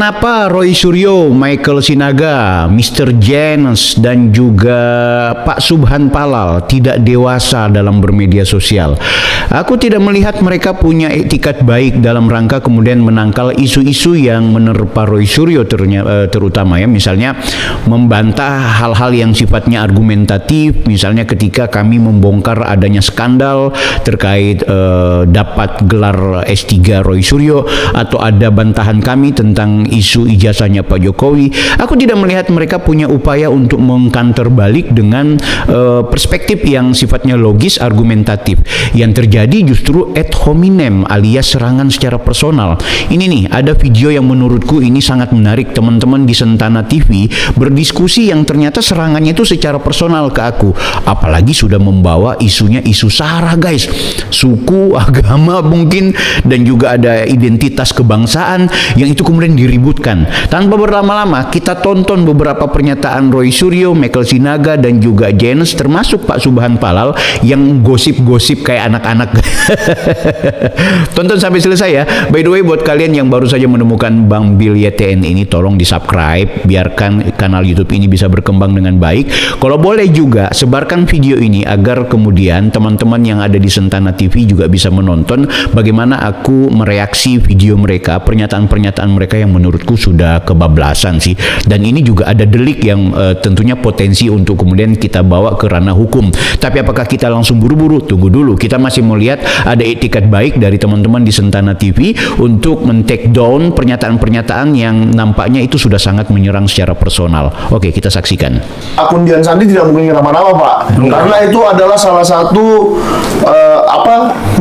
Kenapa Roy Suryo, Michael Sinaga, Mr. Jens, dan juga Pak Subhan Palal tidak dewasa dalam bermedia sosial? Aku tidak melihat mereka punya etikat baik dalam rangka kemudian menangkal isu-isu yang menerpa Roy Suryo terutama ya, misalnya membantah hal-hal yang sifatnya argumentatif, misalnya ketika kami membongkar adanya skandal terkait dapat gelar S3 Roy Suryo, atau ada bantahan kami tentang isu ijazahnya Pak Jokowi. Aku tidak melihat mereka punya upaya untuk mengkanter balik dengan perspektif yang sifatnya logis, argumentatif. Yang terjadi justru ad hominem alias serangan secara personal. Ini nih, ada video yang menurutku ini sangat menarik. Teman-teman di Sentana TV berdiskusi yang ternyata serangannya itu secara personal ke aku. Apalagi sudah membawa isunya isu SARA guys. Suku, agama mungkin, dan juga ada identitas kebangsaan yang itu kemudian diributkan. Tanpa berlama-lama kita tonton beberapa pernyataan Roy Suryo, Michael Sinaga, dan juga Jens, termasuk Pak Subhan Palal yang gosip-gosip kayak anak-anak. Tonton sampai selesai ya. By the way, buat kalian yang baru saja menemukan Bang Bill YTN ini, tolong di subscribe, biarkan kanal YouTube ini bisa berkembang dengan baik. Kalau boleh juga sebarkan video ini agar kemudian teman-teman yang ada di Sentana TV juga bisa menonton bagaimana aku mereaksi video mereka, pernyataan-pernyataan mereka yang menurutku sudah kebablasan sih. Dan ini juga ada delik yang tentunya potensi untuk kemudian kita bawa ke ranah hukum. Tapi apakah kita langsung buru-buru? Tunggu dulu. Kita masih melihat ada etikat baik dari teman-teman di Sentana TV untuk men-take down pernyataan-pernyataan yang nampaknya itu sudah sangat menyerang secara personal. Oke, kita saksikan. Akun Dian Sandi tidak mungkin nama-nama, Pak. Karena itu adalah salah satu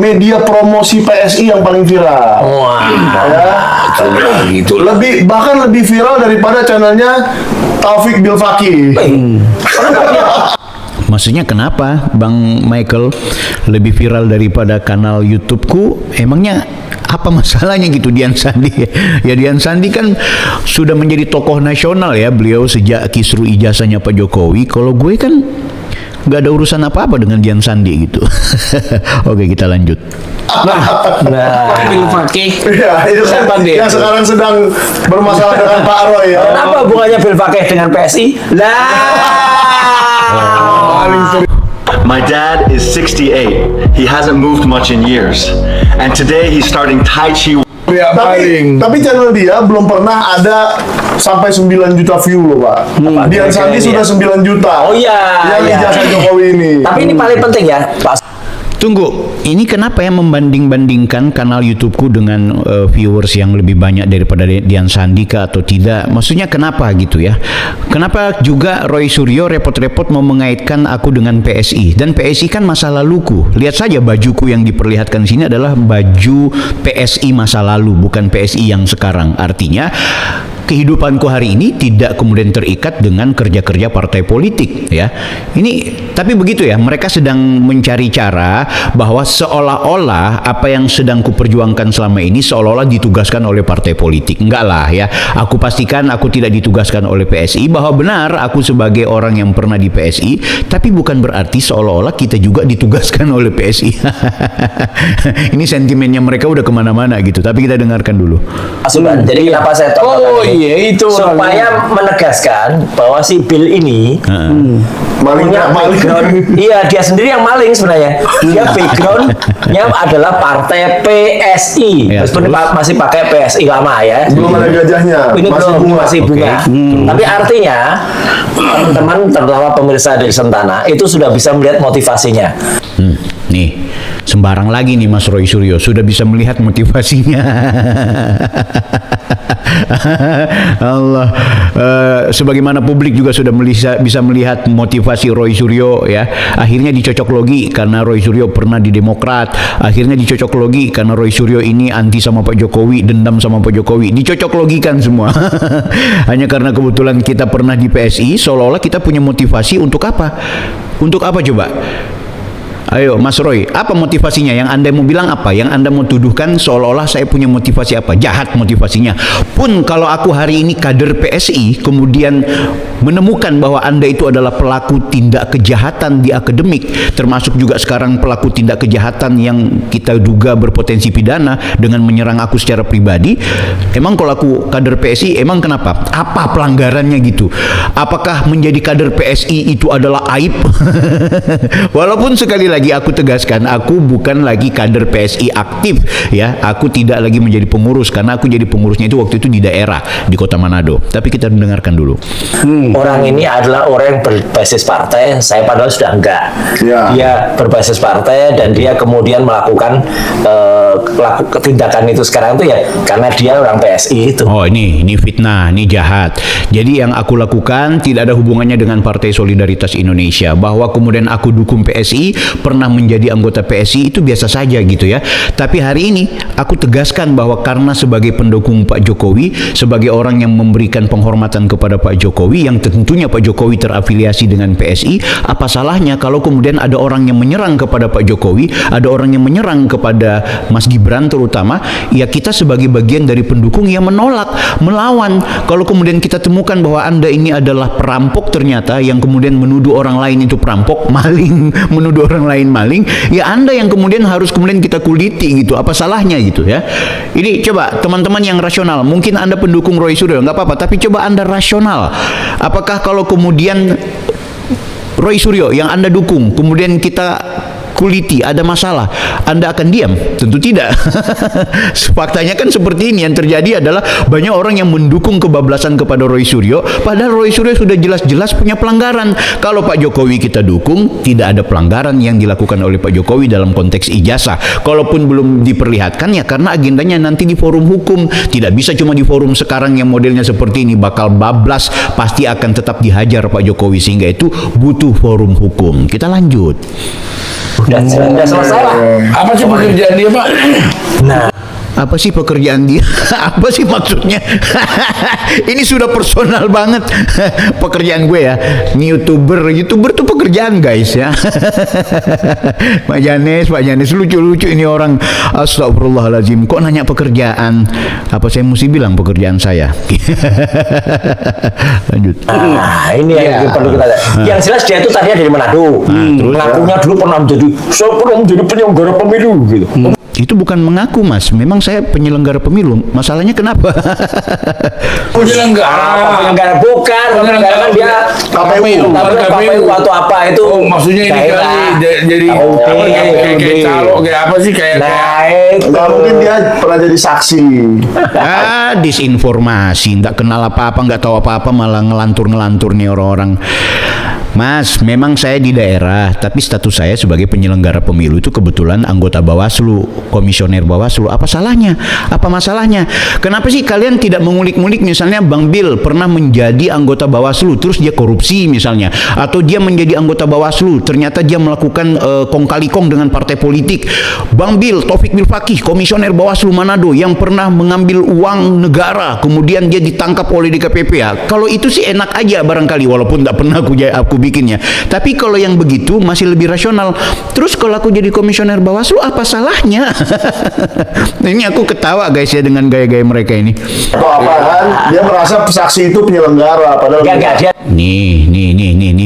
media promosi PSI yang paling viral. Wah, ya. gitu. Bahkan lebih viral daripada channelnya Taufik Bilfaki. Maksudnya kenapa Bang Michael lebih viral daripada kanal YouTubeku? Emangnya apa masalahnya gitu Dian Sandi? Ya Dian Sandi kan sudah menjadi tokoh nasional ya, beliau sejak kisru ijazahnya Pak Jokowi. Kalau gue kan nggak ada urusan apa-apa dengan Dian Sandi gitu. Oke, kita lanjut. Bill Fakih. Ya, itu kan yang sekarang sedang bermasalah dengan Pak Roy ya. Kenapa hubungannya Bill Fakih dengan PSI? My dad is 68. He hasn't moved much in years. And today he's starting Tai Chi. Ya, tapi channel dia belum pernah ada sampai 9 juta view loh, Pak. Dian Sandi sudah 9 juta. Oh iya. Yang ijazah Jokowi ini. Tapi ini paling penting ya, Pak. Tunggu, ini kenapa ya membanding-bandingkan kanal YouTubeku dengan viewers yang lebih banyak daripada Dian Sandi kah atau tidak? Maksudnya kenapa gitu ya? Kenapa juga Roy Suryo repot-repot mau mengaitkan aku dengan PSI? Dan PSI kan masa laluku. Lihat saja bajuku yang diperlihatkan di sini adalah baju PSI masa lalu, bukan PSI yang sekarang. Artinya kehidupanku hari ini tidak kemudian terikat dengan kerja-kerja partai politik ya. Ini tapi begitu ya, mereka sedang mencari cara bahwa seolah-olah apa yang sedang kuperjuangkan selama ini seolah-olah ditugaskan oleh partai politik. Enggak lah ya. Aku pastikan aku tidak ditugaskan oleh PSI, bahwa benar aku sebagai orang yang pernah di PSI, tapi bukan berarti seolah-olah kita juga ditugaskan oleh PSI. Ini sentimennya mereka udah kemana-mana gitu. Tapi kita dengarkan dulu. Asuban. Jadi kenapa saya tahu? Iya itu supaya menegaskan bahwa si Bill ini punya background. Iya, dia sendiri yang maling sebenarnya. Dia backgroundnya adalah partai PSI. Ya, Meskipun masih pakai PSI lama ya. Belum ada gajahnya. Ini masih bunga. Okay. Tapi artinya teman-teman, terutama pemirsa dari Sentana, itu sudah bisa melihat motivasinya. Nih, sembarang lagi nih Mas Roy Suryo sudah bisa melihat motivasinya. Allah, sebagaimana publik juga sudah bisa melihat motivasi Roy Suryo ya. Akhirnya dicocok logi karena Roy Suryo pernah di Demokrat. Akhirnya dicocok logi karena Roy Suryo ini anti sama Pak Jokowi, dendam sama Pak Jokowi. Dicocok logikan semua. Hanya karena kebetulan kita pernah di PSI, seolah-olah kita punya motivasi untuk apa? Untuk apa coba? Ayo Mas Roy, apa motivasinya? Yang Anda mau bilang apa? Yang Anda mau tuduhkan seolah-olah saya punya motivasi apa? Jahat motivasinya. Pun kalau aku hari ini kader PSI, kemudian menemukan bahwa Anda itu adalah pelaku tindak kejahatan di akademik, termasuk juga sekarang pelaku tindak kejahatan yang kita duga berpotensi pidana dengan menyerang aku secara pribadi, emang kalau aku kader PSI, emang kenapa? Apa pelanggarannya gitu? Apakah menjadi kader PSI itu adalah aib? Walaupun sekali lagi aku tegaskan, aku bukan lagi kader PSI aktif ya, aku tidak lagi menjadi pengurus karena aku jadi pengurusnya itu waktu itu di daerah di Kota Manado. Tapi kita dengarkan dulu. Orang ini adalah orang yang berbasis partai, saya padahal sudah enggak. Ya. Dia berbasis partai dan dia kemudian melakukan tindakan itu sekarang itu ya karena dia orang PSI itu. Oh ini fitnah, ini jahat. Jadi yang aku lakukan tidak ada hubungannya dengan Partai Solidaritas Indonesia. Bahwa kemudian aku dukung PSI, pernah menjadi anggota PSI itu biasa saja gitu ya. Tapi hari ini aku tegaskan bahwa karena sebagai pendukung Pak Jokowi, sebagai orang yang memberikan penghormatan kepada Pak Jokowi, yang tentunya Pak Jokowi terafiliasi dengan PSI, apa salahnya kalau kemudian ada orang yang menyerang kepada Pak Jokowi, ada orang yang menyerang kepada Mas Gibran terutama, ya kita sebagai bagian dari pendukung yang menolak, melawan. Kalau kemudian kita temukan bahwa Anda ini adalah perampok ternyata, yang kemudian menuduh orang lain itu perampok, maling, menuduh orang lain maling, ya Anda yang kemudian harus kemudian kita kuliti gitu, apa salahnya gitu ya. Ini coba teman-teman yang rasional, mungkin Anda pendukung Roy Suryo, nggak apa-apa, tapi coba Anda rasional. Apakah kalau kemudian Roy Suryo yang Anda dukung, kemudian kita kuliti, ada masalah, Anda akan diam? Tentu tidak. Faktanya kan seperti ini, yang terjadi adalah banyak orang yang mendukung kebablasan kepada Roy Suryo, padahal Roy Suryo sudah jelas-jelas punya pelanggaran. Kalau Pak Jokowi kita dukung, tidak ada pelanggaran yang dilakukan oleh Pak Jokowi dalam konteks ijazah. Kalaupun belum diperlihatkan ya karena agendanya nanti di forum hukum, tidak bisa cuma di forum sekarang yang modelnya seperti ini, bakal bablas, pasti akan tetap dihajar Pak Jokowi, sehingga itu butuh forum hukum. Kita lanjut. Udah selesai lah. Apa sih pekerjaan dia, Pak? Nah, Apa sih pekerjaan dia? Apa sih maksudnya? Ini sudah personal banget. Pekerjaan gue ya, YouTuber tuh pekerjaan guys ya. Pak Janes lucu-lucu ini orang. Astagfirullahaladzim, kok nanya pekerjaan? Apa saya mesti bilang pekerjaan saya? Lanjut. nah ini yang perlu kita lihat. Yang jelas dia itu tadinya dari Manado. Mengakunya dulu pernah menjadi penyelenggara pemilu gitu. Itu bukan mengaku mas, memang saya penyelenggara pemilu. Masalahnya kenapa? Penyelenggara bukan, penyelenggara kan dia KPU atau apa itu. Oh, maksudnya ini kali jadi kayak calo kayak apa sih kayak nggak mungkin dia pernah jadi saksi. Disinformasi, nggak kenal apa-apa, nggak tahu apa-apa, malah ngelantur nih orang-orang. Mas, memang saya di daerah, tapi status saya sebagai penyelenggara pemilu itu kebetulan anggota Bawaslu, komisioner Bawaslu. Apa salahnya? Apa masalahnya? Kenapa sih kalian tidak mengulik-ngulik misalnya Bang Bil pernah menjadi anggota Bawaslu, terus dia korupsi misalnya, atau dia menjadi anggota Bawaslu, ternyata dia melakukan kong kali kong dengan partai politik. Bang Bil, Taufik Bil Fakih, komisioner Bawaslu Manado yang pernah mengambil uang negara, kemudian dia ditangkap oleh DKPP ya. Kalau itu sih enak aja barangkali, walaupun nggak pernah aku bikinnya. Tapi kalau yang begitu masih lebih rasional. Terus kalau aku jadi komisioner Bawaslu, apa salahnya? Ini aku ketawa guys ya dengan gaya-gaya mereka ini. Atau apa kan? Dia merasa saksi itu penyelenggara, padahal dia Nih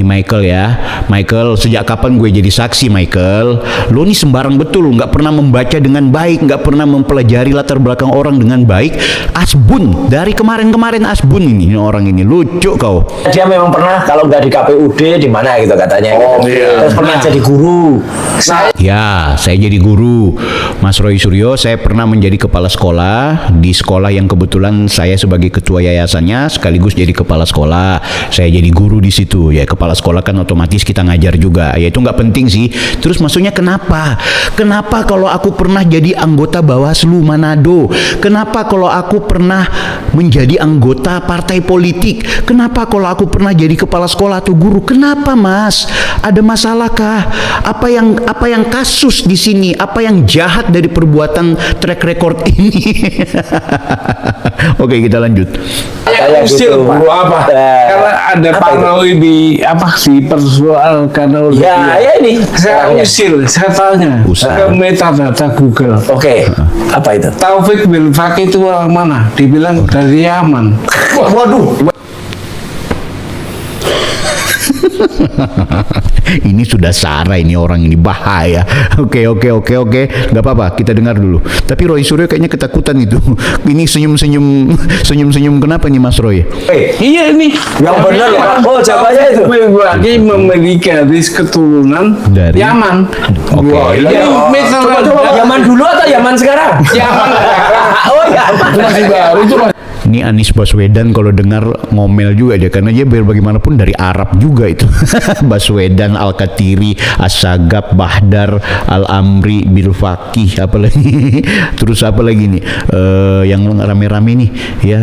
Michael ya. Michael, sejak kapan gue jadi saksi Michael? Lo nih sembarang betul, nggak pernah membaca dengan baik, nggak pernah mempelajari latar belakang orang dengan baik. Asbun, dari kemarin Asbun ini orang ini lucu kau. Dia memang pernah kalau nggak di KPUD di mana gitu katanya. Terus pernah jadi guru. Saya jadi guru. Mas Roy Suryo, saya pernah menjadi kepala sekolah di sekolah yang kebetulan saya sebagai ketua yayasannya sekaligus jadi kepala sekolah. Saya jadi guru di situ. Ya, kepala sekolah kan otomatis kita ngajar juga. Ya itu nggak penting sih. Terus maksudnya kenapa? Kenapa kalau aku pernah jadi anggota Bawaslu Manado? Kenapa kalau aku pernah menjadi anggota partai politik? Kenapa kalau aku pernah jadi kepala sekolah atau guru? Kenapa, Mas? Ada masalahkah? Apa yang kasus di sini? Apa yang jahat dari perbuatan track record ini? Oke, kita lanjut. Kayak usil gitu. bro apa? Karena ada Apa paroi di dipersoalkan oleh Ya, dia. ya ini. Saya Orangnya. usil, saya tanya ke metadata Google. Oke, apa itu? Taufik bin Fakih itu orang mana? Dibilang dari Yaman. Waduh. Ini sudah sara, ini orang ini bahaya. Oke, nggak apa-apa, kita dengar dulu. Tapi Roy Suryo kayaknya ketakutan itu. Ini senyum kenapa nih Mas Roy? Iya ini. Yang benar ya? Oh, jawabannya itu. Fakih memiliki garis keturunan Dari? Yaman. Oke. Wah, ini Coba, Yaman dulu atau Yaman sekarang? Yaman. Oh, Yaman. Masih baru itu. Ini Anies Baswedan kalau dengar ngomel juga dia, karena dia biar bagaimanapun dari Arab juga itu. Baswedan, Al-Katiri, As-Sagab, Bahdar, Al-Amri, Bil Fakih, apalagi. Terus apa lagi nih? Yang rame-rame nih ya,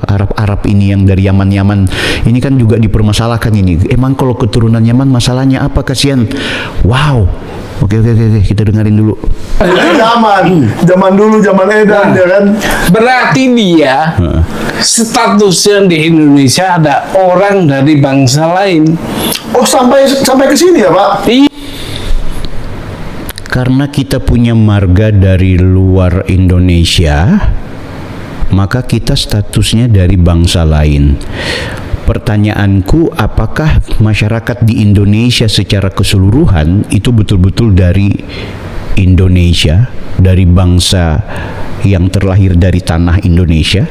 Arab-Arab ini yang dari Yaman-Yaman. Ini kan juga dipermasalahkan ini. Emang kalau keturunan Yaman masalahnya apa, kasihan? Wow. Oke, kita dengerin dulu. Zaman dulu, zaman Edan, ya kan? Berarti dia statusnya di Indonesia ada orang dari bangsa lain. Oh, sampai ke sini ya, Pak? Karena kita punya marga dari luar Indonesia, maka kita statusnya dari bangsa lain. Pertanyaanku, apakah masyarakat di Indonesia secara keseluruhan itu betul-betul dari Indonesia, dari bangsa yang terlahir dari tanah Indonesia?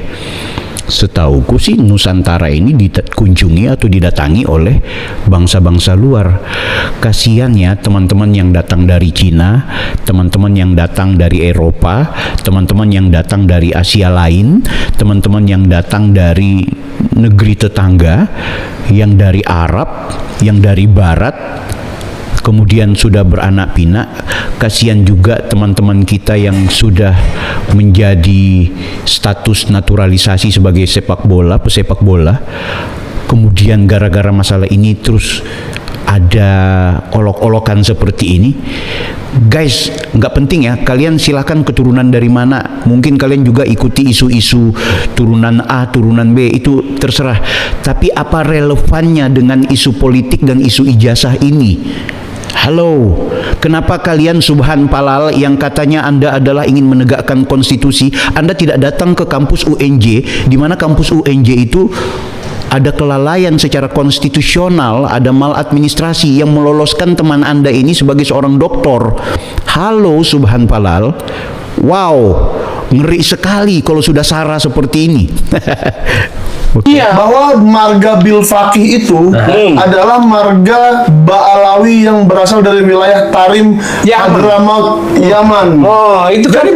Setauku sih Nusantara ini dikunjungi atau didatangi oleh bangsa-bangsa luar. Kasiannya teman-teman yang datang dari Cina, teman-teman yang datang dari Eropa, teman-teman yang datang dari Asia lain, teman-teman yang datang dari negeri tetangga, yang dari Arab, yang dari Barat, kemudian sudah beranak pinak. Kasihan juga teman-teman kita yang sudah menjadi status naturalisasi sebagai pesepak bola. Kemudian gara-gara masalah ini terus ada olok-olokan seperti ini. Guys, nggak penting ya, kalian silakan keturunan dari mana. Mungkin kalian juga ikuti isu-isu turunan A, turunan B, itu terserah. Tapi apa relevannya dengan isu politik dan isu ijazah ini? Halo, kenapa kalian Subhan Palal yang katanya Anda adalah ingin menegakkan konstitusi, Anda tidak datang ke kampus UNJ, di mana kampus UNJ itu ada kelalaian secara konstitusional, ada maladministrasi yang meloloskan teman Anda ini sebagai seorang doktor. Halo Subhan Palal. Wow, ngeri sekali kalau sudah sara seperti ini. Iya, bahwa marga Bil Fakih itu adalah marga Ba'alawi yang berasal dari wilayah Tarim, Hadramaut, Yaman. Oh, itu kan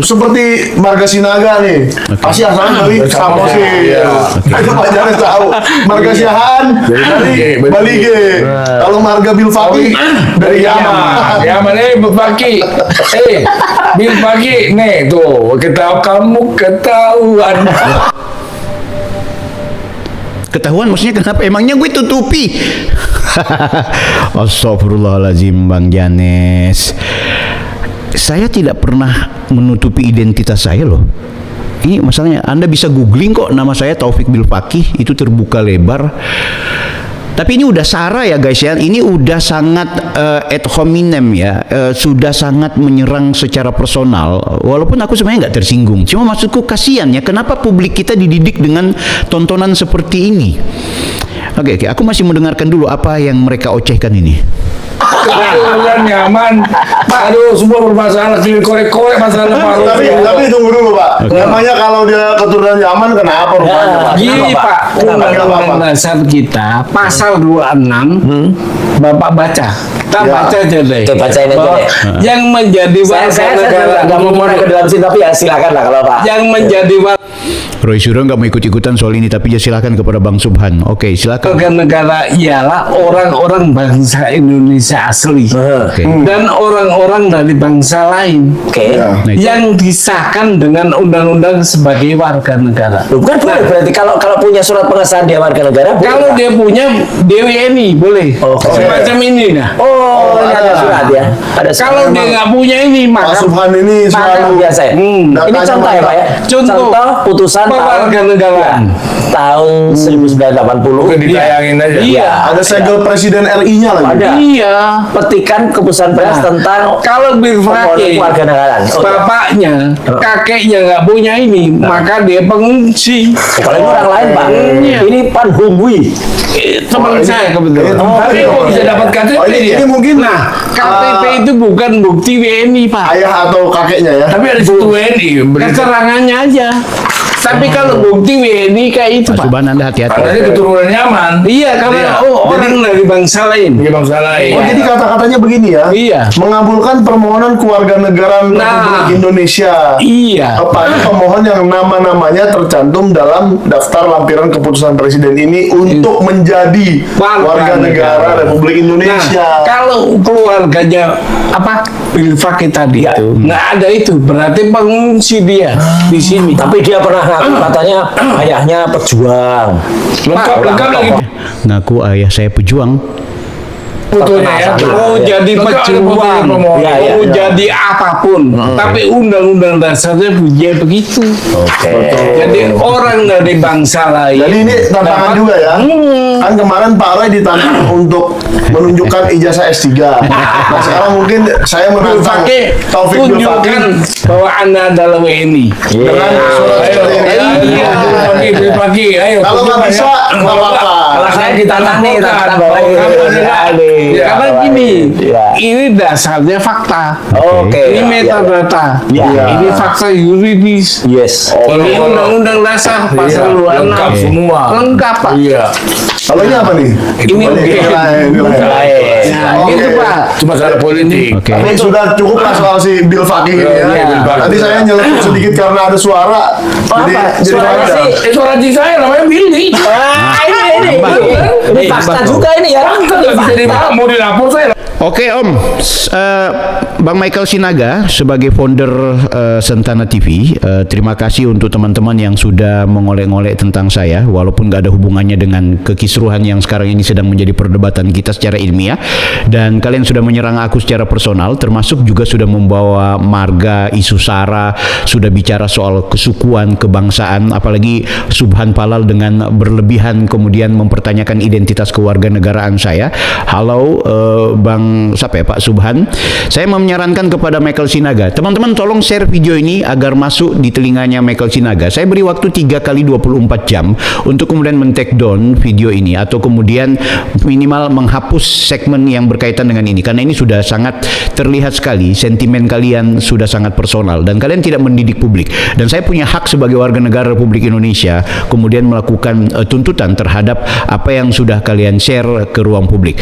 Seperti marga Sinaga nih. Pasti asalnya dari Samosir. Itu Pak Janes tahu. Marga Syahan dari Balige. Kalau marga Bil Fakih dari Yaman. Yaman Bil Fakih. Bil Fakih nih tuh, kamu ketahuan. Ketahuan maksudnya kenapa? Emangnya gue tutupi? Astagfirullahaladzim, Bang Janes. Saya tidak pernah menutupi identitas saya loh. Ini masalahnya, Anda bisa googling kok nama saya Taufik Bil Fakih, itu terbuka lebar. Tapi ini udah sara ya guys ya, ini udah sangat ad hominem ya, sudah sangat menyerang secara personal. Walaupun aku sebenarnya nggak tersinggung, cuma maksudku kasihan ya, kenapa publik kita dididik dengan tontonan seperti ini? Oke, aku masih mendengarkan dulu apa yang mereka ocehkan ini. Keturunan Yaman. Aduh, semua bermasalah, korek-korek masalah Pak. Tapi tunggu dulu Pak. Namanya kalau dia keturunan Yaman kenapa rupanya Pak? Gini Pak, Undang-Undang Dasar kita pasal 26 Bapak baca. Kita baca aja deh. Oke, bacain aja deh. Yang menjadi warga negara, nggak mau naik ke dalam sini, tapi ya silakan lah kalau Pak. yang menjadi Roy Suryo nggak mau ikut-ikutan soal ini, tapi ya silakan kepada Bang Subhan. Oke, silakan. warga negara ialah orang-orang bangsa Indonesia asli dan orang-orang dari bangsa lain Oke. yang disahkan dengan undang-undang sebagai warga negara. Bukan boleh berarti kalau punya surat pengesahan dia warga negara. boleh, Kalau Pak? dia punya DWNI boleh. Semacam ini nah. Oh, ini ada surat ya. Ada surat. Kalau dia nggak punya ini Pak maka Subhan ini Maka selalu biasa ya. Ini datanya contoh ya Pak ya. Contoh. Putusan warga negara. Tahun 1980. Oke, ditayangin aja. Iya. Ada segel presiden RI-nya lagi. Ada. Iya. Petikan keputusan pers tentang Kalau Bill Fake warga negaraan. bapaknya, kakeknya nggak punya ini, maka dia pengungsi. Kalau ini orang lain, Pak. Iya. Ini Pan Hungwi. Teman saya kebetulan. Tapi kok bisa dapat KTP Oh, ini dia? mungkin Nah, KTP itu bukan bukti WNI, Pak. ayah atau kakeknya ya. Tapi ada situ WNI. Keterangannya aja. Tapi kalau bukti WNI kayak itu, Pak Pak. Subhan, Anda hati-hati. Karena dia keturunan nyaman. Iya, karena orang dari bangsa lain. Dia bangsa lain. Oh, jadi kata-katanya begini ya. Iya. Mengabulkan permohonan kewarganegaraan Republik Indonesia Iya. kepada pemohon yang nama-namanya tercantum dalam daftar lampiran keputusan presiden ini untuk menjadi warga negara Republik Indonesia. Nah, kalau keluarganya Bill Fake tadi itu nggak ada itu, berarti pengungsi dia di sini. Tapi dia pernah ngaku katanya ayahnya pejuang. Lengkap lagi. Ngaku ayah saya pejuang. Fotonya ya. Mau jadi Lengkap ada pejuang, fotonya pemohon. Iya, iya. mau jadi apapun, tapi undang-undang dasarnya punya begitu. Oke. Jadi orang dari bangsa lain. Jadi ini tantangan dapat- juga ya. Kan kemarin Pak Roy ditantang untuk menunjukkan ijazah S3. Nah sekarang mungkin saya Bill menantang Fake Taufik Bill tunjukkan Fake bahwa Anda adalah WNI. dengan surat Ayo, seperti ini. ayo, pagi, ayo. Kalau nggak bisa, nggak apa-apa. Kalau saya ditantang nih, tantang bahwa Kamu ini. Karena gini, Iya. ini dasarnya fakta. Oke. Ini metadata. Iya. Ini fakta yuridis. Yes. Ini undang-undang dasar pasal 26. lengkap semua. Lengkap, Pak. Iya. Kalau ini apa nih? Ini nilai. Baik. Nah, Oke. gitu, Pak. Cuma cara politik. Oke. Tapi sudah cukup lah soal si Bill Fake ini ya. Iya. Nanti saya nyeletuk sedikit karena ada suara. Apa? Suaranya ada. sih. Itu raji saya namanya Billy. Ini fakta juga ini ya. Nggak bisa mau dilapor saya. Oke Om, Bang Michael Sinaga sebagai founder Sentana TV, terima kasih untuk teman-teman yang sudah mengolek-ngolek tentang saya, walaupun gak ada hubungannya dengan kekisruhan yang sekarang ini sedang menjadi perdebatan kita secara ilmiah, dan kalian sudah menyerang aku secara personal, termasuk juga sudah membawa marga, isu sara, sudah bicara soal kesukuan, kebangsaan, apalagi Subhan Palal dengan berlebihan kemudian mempertanyakan identitas kewarganegaraan saya. Halo Bang siapa ya, Pak Subhan. Saya menyarankan kepada Michael Sinaga, teman-teman tolong share video ini agar masuk di telinganya Michael Sinaga. Saya beri waktu 3 kali 24 jam untuk kemudian men-take down video ini atau kemudian minimal menghapus segmen yang berkaitan dengan ini, karena ini sudah sangat terlihat sekali sentimen kalian sudah sangat personal dan kalian tidak mendidik publik, dan saya punya hak sebagai warga negara Republik Indonesia kemudian melakukan tuntutan terhadap apa yang sudah kalian share ke ruang publik.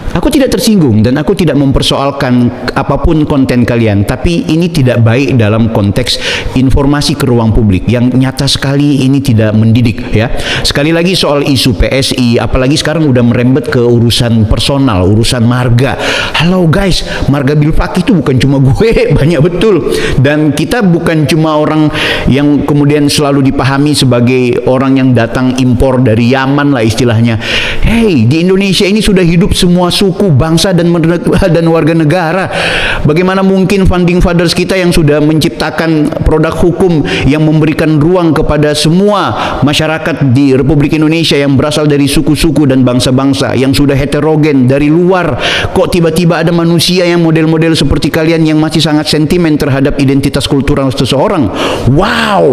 Aku tidak tersinggung dan aku tidak mempersoalkan apapun konten kalian, tapi ini tidak baik dalam konteks informasi ke ruang publik yang nyata sekali ini tidak mendidik ya. Sekali lagi soal isu PSI, apalagi sekarang udah merembet ke urusan personal, urusan marga. Halo guys, marga Bill Fake itu bukan cuma gue, banyak betul. Dan kita bukan cuma orang yang kemudian selalu dipahami sebagai orang yang datang impor dari Yaman lah istilahnya. Hey, di Indonesia ini sudah hidup semua suku, bangsa dan warga negara. Bagaimana mungkin founding fathers kita yang sudah menciptakan produk hukum yang memberikan ruang kepada semua masyarakat di Republik Indonesia yang berasal dari suku-suku dan bangsa-bangsa yang sudah heterogen dari luar, kok tiba-tiba ada manusia yang model-model seperti kalian yang masih sangat sentimen terhadap identitas kultural seseorang. Wow,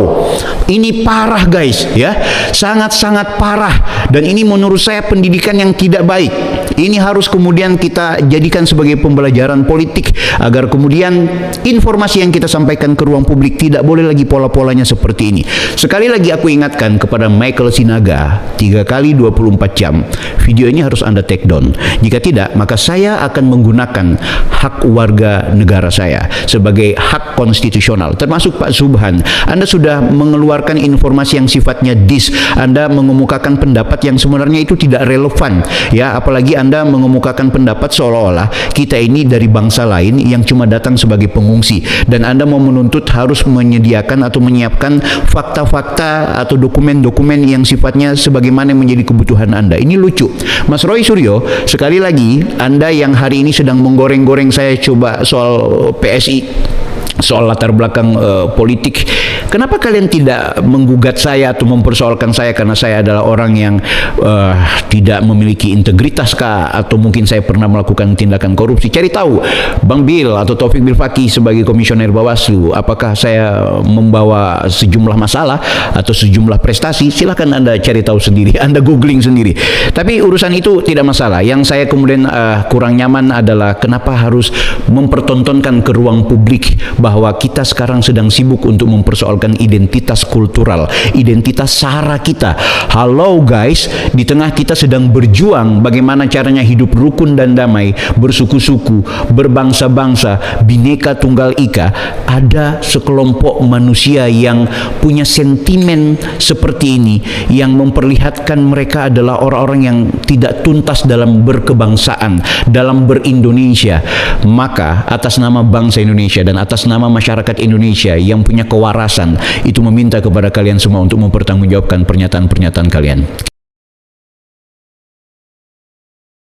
ini parah guys ya, sangat-sangat parah, dan ini menurut saya pendidikan yang tidak baik. Ini harus kemudian kita jadikan sebagai pembelajaran politik agar kemudian informasi yang kita sampaikan ke ruang publik tidak boleh lagi pola-polanya seperti ini. Sekali lagi aku ingatkan kepada Michael Sinaga, 3 kali 24 jam video ini harus Anda take down. Jika tidak, maka saya akan menggunakan hak warga negara saya sebagai hak konstitusional, termasuk Pak Subhan. Anda sudah mengeluarkan informasi yang sifatnya Anda mengemukakan pendapat yang sebenarnya itu tidak relevan ya, apalagi Anda mengemukakan pendapat seolah-olah kita ini dari bangsa lain yang cuma datang sebagai pengungsi, dan Anda mau menuntut harus menyediakan atau menyiapkan fakta-fakta atau dokumen-dokumen yang sifatnya sebagaimana yang menjadi kebutuhan Anda. Ini lucu. Mas Roy Suryo, sekali lagi Anda yang hari ini sedang menggoreng-goreng saya coba soal PSI, soal latar belakang politik, kenapa kalian tidak menggugat saya atau mempersoalkan saya karena saya adalah orang yang tidak memiliki integritas kah, atau mungkin saya pernah melakukan tindakan korupsi? Cari tahu Bang Bill atau Taufik Bilfaki sebagai komisioner Bawaslu, apakah saya membawa sejumlah masalah atau sejumlah prestasi? Silahkan Anda cari tahu sendiri, Anda googling sendiri. Tapi urusan itu tidak masalah. Yang saya kemudian kurang nyaman adalah kenapa harus mempertontonkan ke ruang publik bahwa kita sekarang sedang sibuk untuk mempersoalkan identitas kultural, identitas sara kita. Halo guys, di tengah kita sedang berjuang bagaimana caranya hidup rukun dan damai, bersuku-suku, berbangsa-bangsa, bineka tunggal ika, ada sekelompok manusia yang punya sentimen seperti ini, yang memperlihatkan mereka adalah orang-orang yang tidak tuntas dalam berkebangsaan, dalam berindonesia. Maka atas nama bangsa Indonesia dan atas nama masyarakat Indonesia yang punya kewarasan, itu meminta kepada kalian semua untuk mempertanggungjawabkan pernyataan-pernyataan kalian.